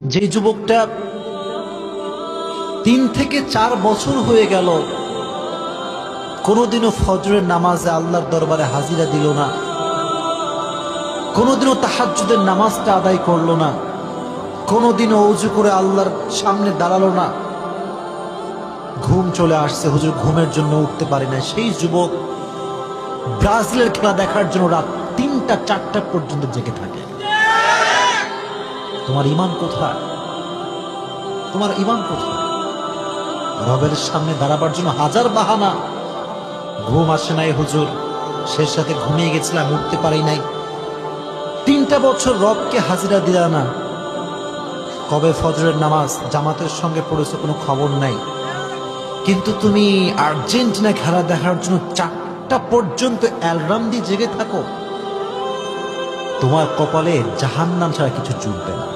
যে যুবকটা 3 থেকে 4 বছর হয়ে গেল কোনোদিনও ফজরের নামাজে আল্লাহর দরবারে হাজিরা দিল না, কোনোদিনও তাহাজ্জুদের নামাজটা আদায় করলো না, কোনোদিনও ওযু করে আল্লাহর সামনে দাঁড়ালো না, ঘুম চলে আসছে, হুজুর ঘুমের জন্য উঠতে পারি না, সেই যুবক ব্রাজিলের খেলা দেখার জন্য রাত 3টা 4টা পর্যন্ত জেগে থাকে। তোমার ঈমান কোথায়? তোমার ঈমান কোথায়? রবের সামনে দাঁড়াবার জন্য হাজার বাহানা। ঘুম আসে নাই হুজুর, শেষ সাথে ঘুমিয়ে গেছিলাম, উঠতে পারি নাই। 3টা বছর রবকে হাজিরা দিলা না, কবে ফজরের নামাজ জামাতের সঙ্গে পড়েছো কোনো খবর নাই, কিন্তু তুমি আর্জেন্টিনা খেলা দেখার জন্য 4টা পর্যন্ত অ্যালার্ম দিয়ে জেগে থাকো। তোমার কপালে জাহান্নাম ছাড়া কিছু জুটবে না।